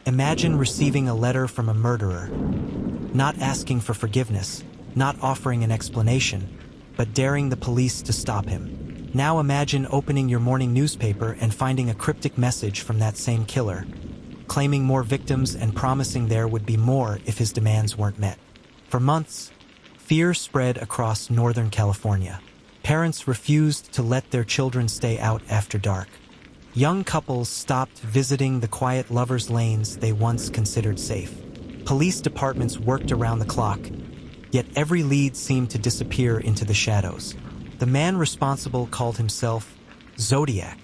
Imagine receiving a letter from a murderer, not asking for forgiveness, not offering an explanation, but daring the police to stop him. Now imagine opening your morning newspaper and finding a cryptic message from that same killer, claiming more victims and promising there would be more if his demands weren't met. For months, fear spread across Northern California. Parents refused to let their children stay out after dark. Young couples stopped visiting the quiet lovers' lanes they once considered safe. Police departments worked around the clock, yet every lead seemed to disappear into the shadows. The man responsible called himself Zodiac.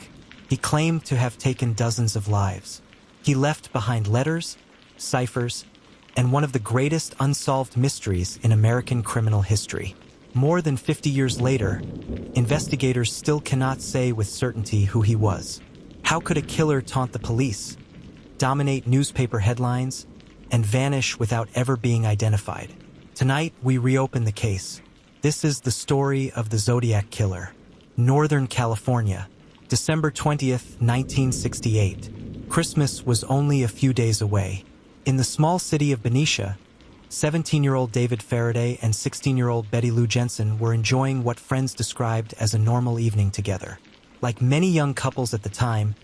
He claimed to have taken dozens of lives. He left behind letters, ciphers, and one of the greatest unsolved mysteries in American criminal history. More than 50 years later, investigators still cannot say with certainty who he was. How could a killer taunt the police, dominate newspaper headlines, and vanish without ever being identified? Tonight, we reopen the case. This is the story of the Zodiac Killer. Northern California, December 20th, 1968. Christmas was only a few days away. In the small city of Benicia, 17-year-old David Faraday and 16-year-old Betty Lou Jensen were enjoying what friends described as a normal evening together. Like many young couples at the time,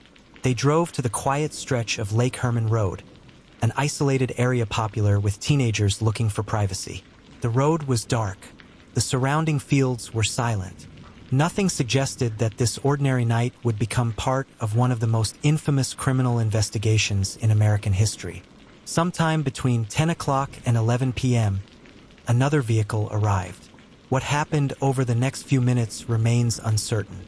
they drove to the quiet stretch of Lake Herman Road, an isolated area popular with teenagers looking for privacy. The road was dark. The surrounding fields were silent. Nothing suggested that this ordinary night would become part of one of the most infamous criminal investigations in American history. Sometime between 10 o'clock and 11 p.m., another vehicle arrived. What happened over the next few minutes remains uncertain.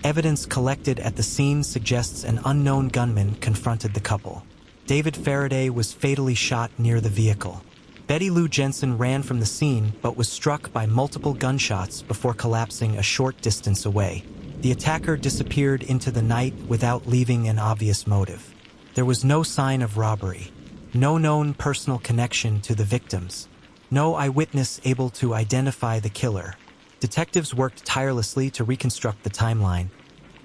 Evidence collected at the scene suggests an unknown gunman confronted the couple. David Faraday was fatally shot near the vehicle. Betty Lou Jensen ran from the scene but was struck by multiple gunshots before collapsing a short distance away. The attacker disappeared into the night without leaving an obvious motive. There was no sign of robbery, no known personal connection to the victims, no eyewitness able to identify the killer. Detectives worked tirelessly to reconstruct the timeline,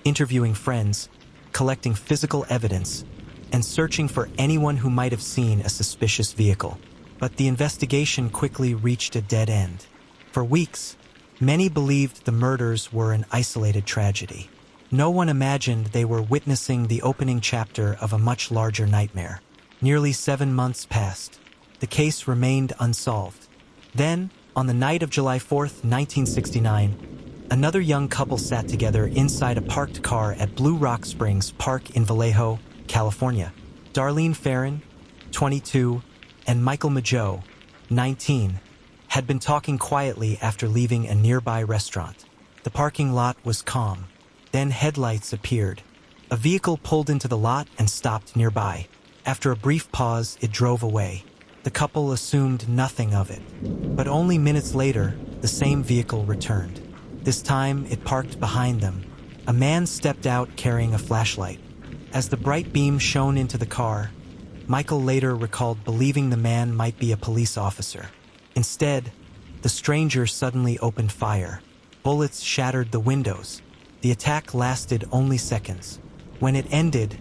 interviewing friends, collecting physical evidence, and searching for anyone who might have seen a suspicious vehicle. But the investigation quickly reached a dead end. For weeks, many believed the murders were an isolated tragedy. No one imagined they were witnessing the opening chapter of a much larger nightmare. Nearly 7 months passed. The case remained unsolved. Then, on the night of July 4th, 1969, another young couple sat together inside a parked car at Blue Rock Springs Park in Vallejo, California. Darlene Ferrin, 22, and Michael Mageau, 19, had been talking quietly after leaving a nearby restaurant. The parking lot was calm. Then headlights appeared. A vehicle pulled into the lot and stopped nearby. After a brief pause, it drove away. The couple assumed nothing of it. But only minutes later, the same vehicle returned. This time, it parked behind them. A man stepped out carrying a flashlight. As the bright beam shone into the car, Michael later recalled believing the man might be a police officer. Instead, the stranger suddenly opened fire. Bullets shattered the windows. The attack lasted only seconds. When it ended,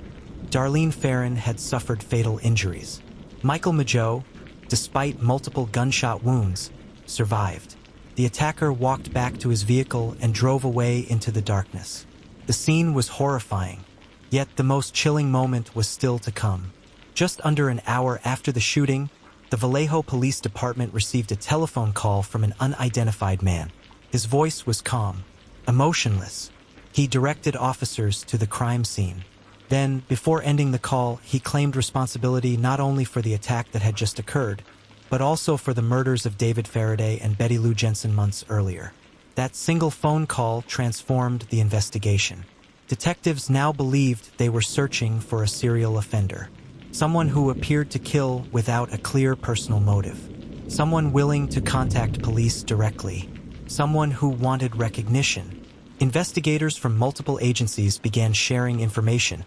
Darlene Ferrin had suffered fatal injuries. Michael Mageau, despite multiple gunshot wounds, survived. The attacker walked back to his vehicle and drove away into the darkness. The scene was horrifying, yet the most chilling moment was still to come. Just under an hour after the shooting, the Vallejo Police Department received a telephone call from an unidentified man. His voice was calm, emotionless. He directed officers to the crime scene. Then, before ending the call, he claimed responsibility not only for the attack that had just occurred, but also for the murders of David Faraday and Betty Lou Jensen months earlier. That single phone call transformed the investigation. Detectives now believed they were searching for a serial offender, someone who appeared to kill without a clear personal motive, someone willing to contact police directly, someone who wanted recognition. Investigators from multiple agencies began sharing information,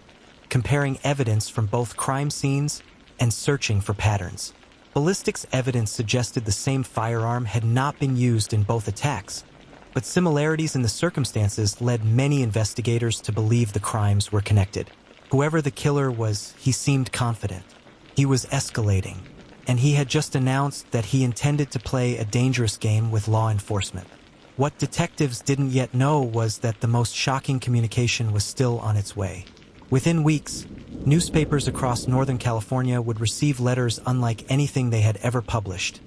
comparing evidence from both crime scenes and searching for patterns. Ballistics evidence suggested the same firearm had not been used in both attacks, but similarities in the circumstances led many investigators to believe the crimes were connected. Whoever the killer was, he seemed confident. He was escalating, and he had just announced that he intended to play a dangerous game with law enforcement. What detectives didn't yet know was that the most shocking communication was still on its way. Within weeks, newspapers across Northern California would receive letters unlike anything they had ever published.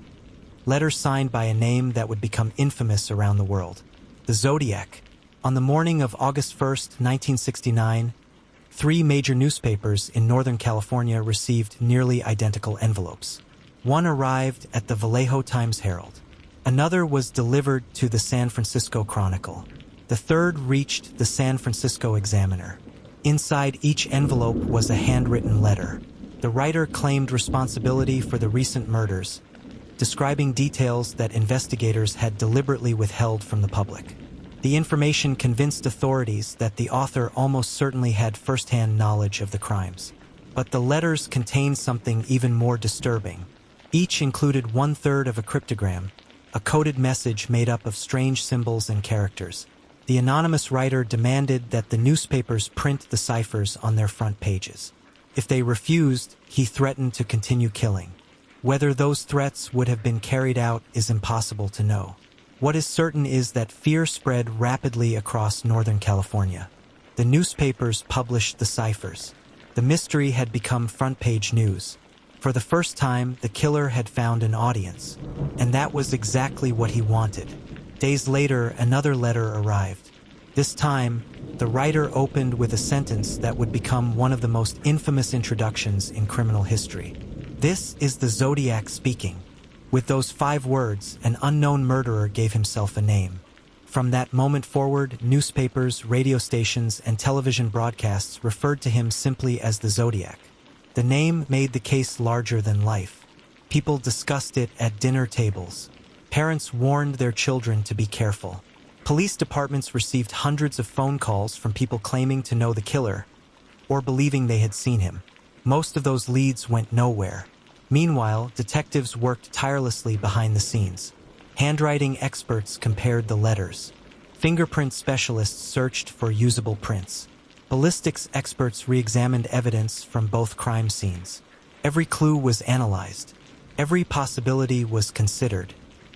Letters signed by a name that would become infamous around the world. The Zodiac. On the morning of August 1st, 1969, 3 major newspapers in Northern California received nearly identical envelopes. One arrived at the Vallejo Times-Herald. Another was delivered to the San Francisco Chronicle. The third reached the San Francisco Examiner. Inside each envelope was a handwritten letter. The writer claimed responsibility for the recent murders, describing details that investigators had deliberately withheld from the public. The information convinced authorities that the author almost certainly had first-hand knowledge of the crimes. But the letters contained something even more disturbing. Each included 1/3 of a cryptogram, a coded message made up of strange symbols and characters. The anonymous writer demanded that the newspapers print the ciphers on their front pages. If they refused, he threatened to continue killing. Whether those threats would have been carried out is impossible to know. What is certain is that fear spread rapidly across Northern California. The newspapers published the ciphers. The mystery had become front-page news. For the first time, the killer had found an audience, and that was exactly what he wanted. Days later, another letter arrived. This time, the writer opened with a sentence that would become one of the most infamous introductions in criminal history. "This is the Zodiac speaking." With those 5 words, an unknown murderer gave himself a name. From that moment forward, newspapers, radio stations, and television broadcasts referred to him simply as the Zodiac. The name made the case larger than life. People discussed it at dinner tables. Parents warned their children to be careful. Police departments received hundreds of phone calls from people claiming to know the killer or believing they had seen him. Most of those leads went nowhere. Meanwhile, detectives worked tirelessly behind the scenes. Handwriting experts compared the letters. Fingerprint specialists searched for usable prints. Ballistics experts re-examined evidence from both crime scenes. Every clue was analyzed. Every possibility was considered.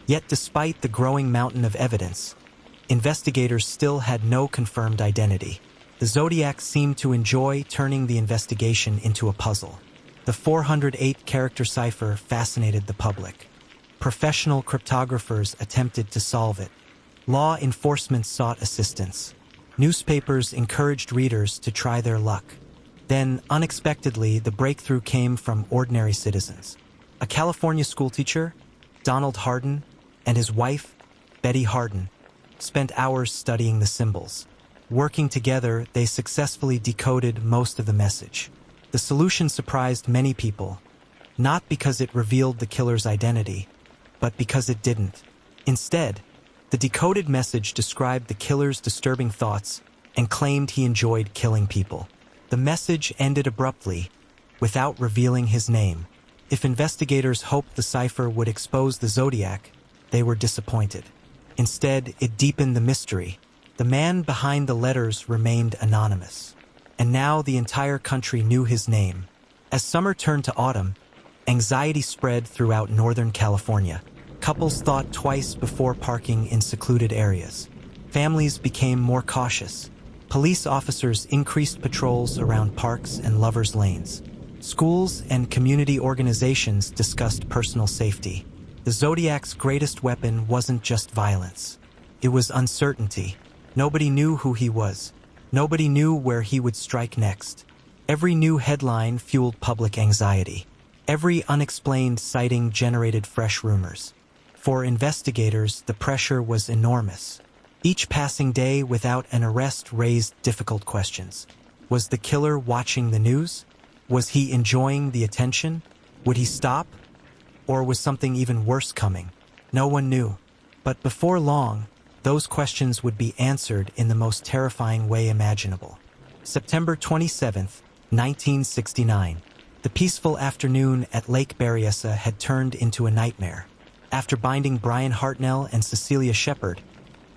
Yet despite the growing mountain of evidence, investigators still had no confirmed identity. The Zodiac seemed to enjoy turning the investigation into a puzzle. The 408-character cipher fascinated the public. Professional cryptographers attempted to solve it. Law enforcement sought assistance. Newspapers encouraged readers to try their luck. Then, unexpectedly, the breakthrough came from ordinary citizens. A California schoolteacher, Donald Hardin, and his wife, Betty Hardin, spent hours studying the symbols. Working together, they successfully decoded most of the message. The solution surprised many people, not because it revealed the killer's identity, but because it didn't. Instead, the decoded message described the killer's disturbing thoughts and claimed he enjoyed killing people. The message ended abruptly, without revealing his name. If investigators hoped the cipher would expose the Zodiac, they were disappointed. Instead, it deepened the mystery. The man behind the letters remained anonymous. And now the entire country knew his name. As summer turned to autumn, anxiety spread throughout Northern California. Couples thought twice before parking in secluded areas. Families became more cautious. Police officers increased patrols around parks and lovers' lanes. Schools and community organizations discussed personal safety. The Zodiac's greatest weapon wasn't just violence. It was uncertainty. Nobody knew who he was. Nobody knew where he would strike next. Every new headline fueled public anxiety. Every unexplained sighting generated fresh rumors. For investigators, the pressure was enormous. Each passing day without an arrest raised difficult questions. Was the killer watching the news? Was he enjoying the attention? Would he stop? Or was something even worse coming? No one knew. But before long, those questions would be answered in the most terrifying way imaginable. September 27th, 1969. The peaceful afternoon at Lake Berryessa had turned into a nightmare. After binding Brian Hartnell and Cecilia Shepard,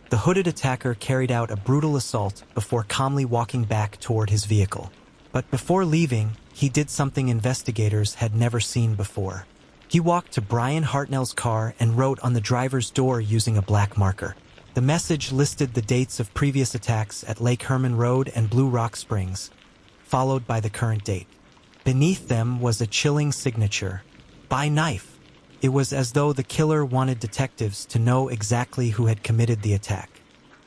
the hooded attacker carried out a brutal assault before calmly walking back toward his vehicle. But before leaving, he did something investigators had never seen before. He walked to Brian Hartnell's car and wrote on the driver's door using a black marker. The message listed the dates of previous attacks at Lake Herman Road and Blue Rock Springs, followed by the current date. Beneath them was a chilling signature: by knife. It was as though the killer wanted detectives to know exactly who had committed the attack.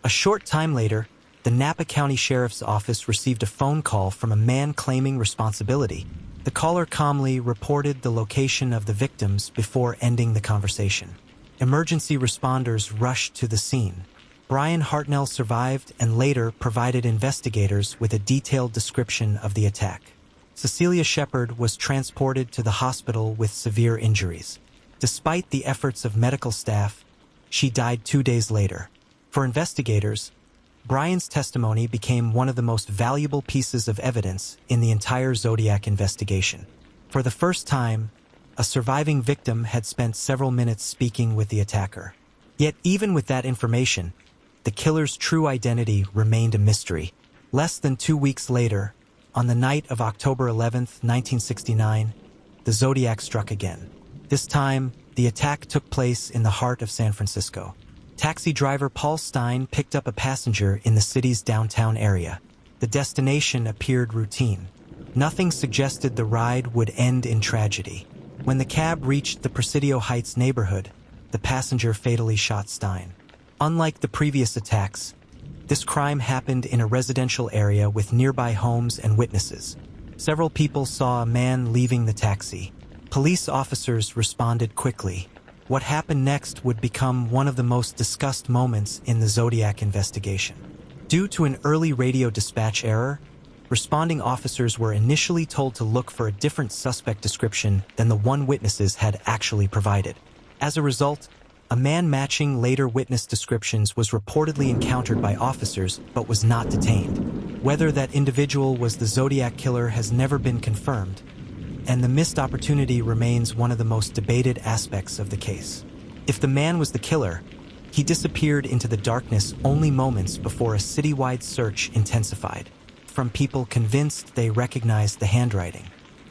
A short time later, the Napa County Sheriff's Office received a phone call from a man claiming responsibility. The caller calmly reported the location of the victims before ending the conversation. Emergency responders rushed to the scene. Brian Hartnell survived and later provided investigators with a detailed description of the attack. Cecilia Shepard was transported to the hospital with severe injuries. Despite the efforts of medical staff, she died 2 days later. For investigators, Brian's testimony became one of the most valuable pieces of evidence in the entire Zodiac investigation. For the first time, a surviving victim had spent several minutes speaking with the attacker. Yet even with that information, the killer's true identity remained a mystery. Less than 2 weeks later, on the night of October 11, 1969, the Zodiac struck again. This time, the attack took place in the heart of San Francisco. Taxi driver Paul Stein picked up a passenger in the city's downtown area. The destination appeared routine. Nothing suggested the ride would end in tragedy. When the cab reached the Presidio Heights neighborhood, the passenger fatally shot Stein. Unlike the previous attacks, this crime happened in a residential area with nearby homes and witnesses. Several people saw a man leaving the taxi. Police officers responded quickly. What happened next would become one of the most discussed moments in the Zodiac investigation. Due to an early radio dispatch error, responding officers were initially told to look for a different suspect description than the one witnesses had actually provided. As a result, a man matching later witness descriptions was reportedly encountered by officers but was not detained. Whether that individual was the Zodiac Killer has never been confirmed, and the missed opportunity remains one of the most debated aspects of the case. If the man was the killer, he disappeared into the darkness only moments before a citywide search intensified. From people convinced they recognized the handwriting.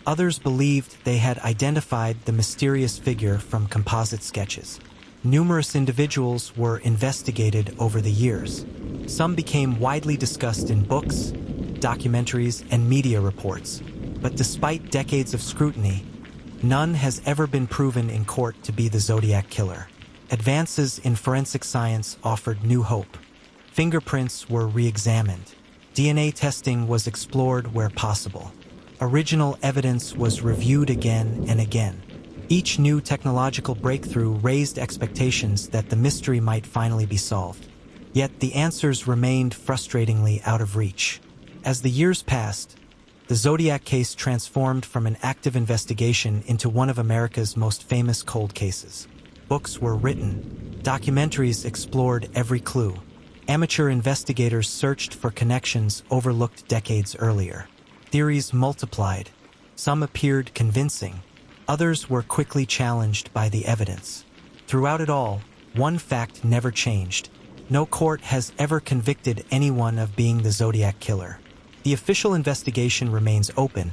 Others believed they had identified the mysterious figure from composite sketches. Numerous individuals were investigated over the years. Some became widely discussed in books, documentaries, and media reports. But despite decades of scrutiny, none has ever been proven in court to be the Zodiac Killer. Advances in forensic science offered new hope. Fingerprints were re-examined. DNA testing was explored where possible. Original evidence was reviewed again and again. Each new technological breakthrough raised expectations that the mystery might finally be solved. Yet the answers remained frustratingly out of reach. As the years passed, the Zodiac case transformed from an active investigation into one of America's most famous cold cases. Books were written. Documentaries explored every clue. Amateur investigators searched for connections overlooked decades earlier. Theories multiplied. Some appeared convincing. Others were quickly challenged by the evidence. Throughout it all, one fact never changed. No court has ever convicted anyone of being the Zodiac Killer. The official investigation remains open,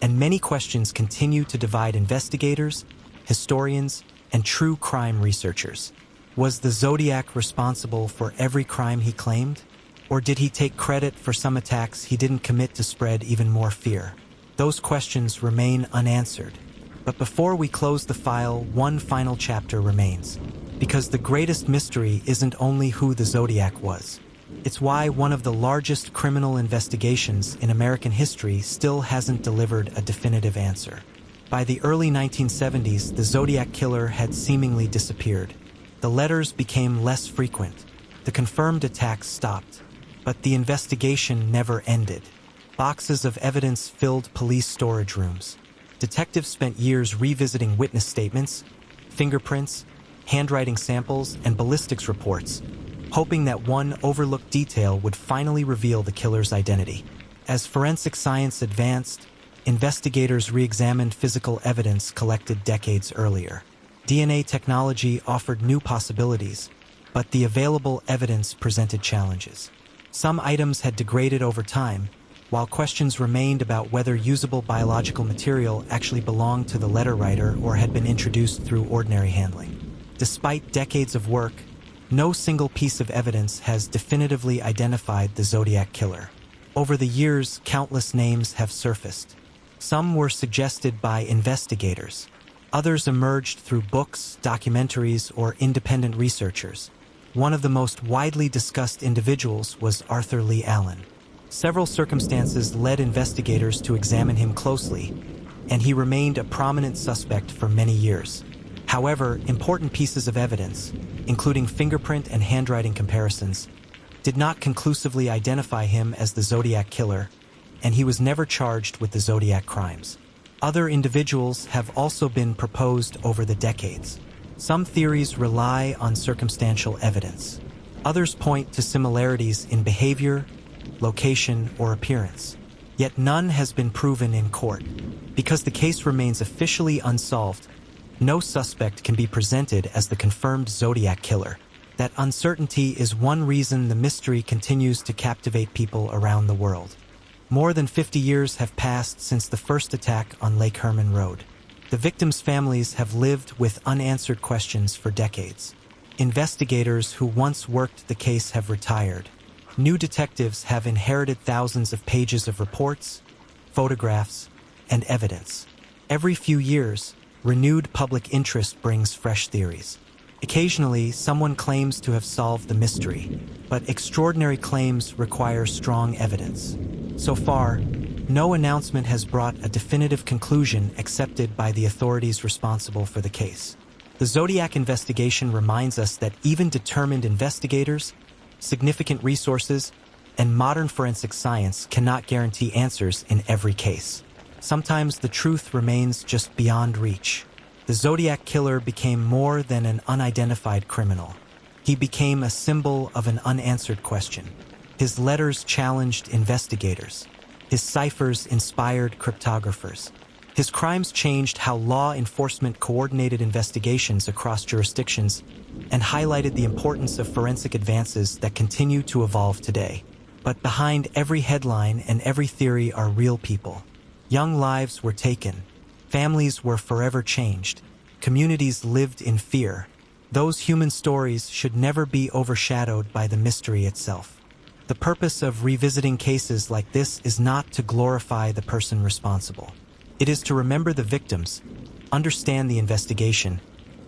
and many questions continue to divide investigators, historians, and true crime researchers. Was the Zodiac responsible for every crime he claimed? Or did he take credit for some attacks he didn't commit to spread even more fear? Those questions remain unanswered. But before we close the file, one final chapter remains. Because the greatest mystery isn't only who the Zodiac was. It's why one of the largest criminal investigations in American history still hasn't delivered a definitive answer. By the early 1970s, the Zodiac Killer had seemingly disappeared. The letters became less frequent. The confirmed attacks stopped. But the investigation never ended. Boxes of evidence filled police storage rooms. Detectives spent years revisiting witness statements, fingerprints, handwriting samples, and ballistics reports, hoping that one overlooked detail would finally reveal the killer's identity. As forensic science advanced, investigators re-examined physical evidence collected decades earlier. DNA technology offered new possibilities, but the available evidence presented challenges. Some items had degraded over time, while questions remained about whether usable biological material actually belonged to the letter writer or had been introduced through ordinary handling. Despite decades of work, no single piece of evidence has definitively identified the Zodiac Killer. Over the years, countless names have surfaced. Some were suggested by investigators. Others emerged through books, documentaries, or independent researchers. One of the most widely discussed individuals was Arthur Lee Allen. Several circumstances led investigators to examine him closely, and he remained a prominent suspect for many years. However, important pieces of evidence, including fingerprint and handwriting comparisons, did not conclusively identify him as the Zodiac Killer, and he was never charged with the Zodiac crimes. Other individuals have also been proposed over the decades. Some theories rely on circumstantial evidence. Others point to similarities in behavior, location, or appearance. Yet none has been proven in court. Because the case remains officially unsolved, no suspect can be presented as the confirmed Zodiac Killer. That uncertainty is one reason the mystery continues to captivate people around the world. More than 50 years have passed since the first attack on Lake Herman Road. The victims' families have lived with unanswered questions for decades. Investigators who once worked the case have retired. New detectives have inherited thousands of pages of reports, photographs, and evidence. Every few years, renewed public interest brings fresh theories. Occasionally, someone claims to have solved the mystery, but extraordinary claims require strong evidence. So far, no announcement has brought a definitive conclusion accepted by the authorities responsible for the case. The Zodiac investigation reminds us that even determined investigators, significant resources, and modern forensic science cannot guarantee answers in every case. Sometimes the truth remains just beyond reach. The Zodiac Killer became more than an unidentified criminal. He became a symbol of an unanswered question. His letters challenged investigators. His ciphers inspired cryptographers. His crimes changed how law enforcement coordinated investigations across jurisdictions and highlighted the importance of forensic advances that continue to evolve today. But behind every headline and every theory are real people. Young lives were taken. Families were forever changed. Communities lived in fear. Those human stories should never be overshadowed by the mystery itself. The purpose of revisiting cases like this is not to glorify the person responsible. It is to remember the victims, understand the investigation,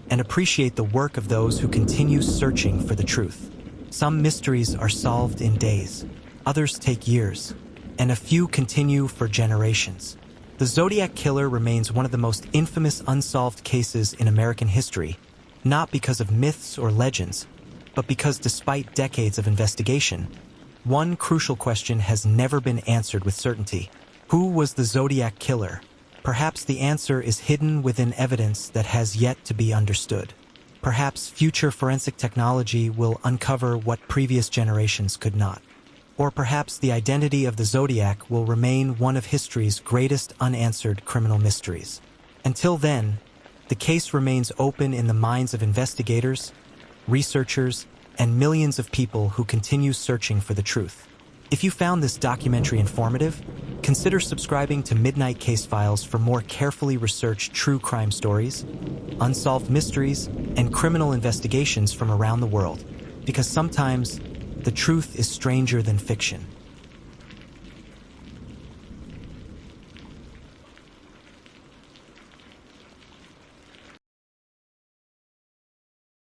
and appreciate the work of those who continue searching for the truth. Some mysteries are solved in days, others take years, and a few continue for generations. The Zodiac Killer remains one of the most infamous unsolved cases in American history, not because of myths or legends, but because despite decades of investigation, one crucial question has never been answered with certainty. Who was the Zodiac Killer? Perhaps the answer is hidden within evidence that has yet to be understood. Perhaps future forensic technology will uncover what previous generations could not. Or perhaps the identity of the Zodiac will remain one of history's greatest unanswered criminal mysteries. Until then, the case remains open in the minds of investigators, researchers, and millions of people who continue searching for the truth. If you found this documentary informative, consider subscribing to Midnight Case Files for more carefully researched true crime stories, unsolved mysteries, and criminal investigations from around the world, because sometimes the truth is stranger than fiction.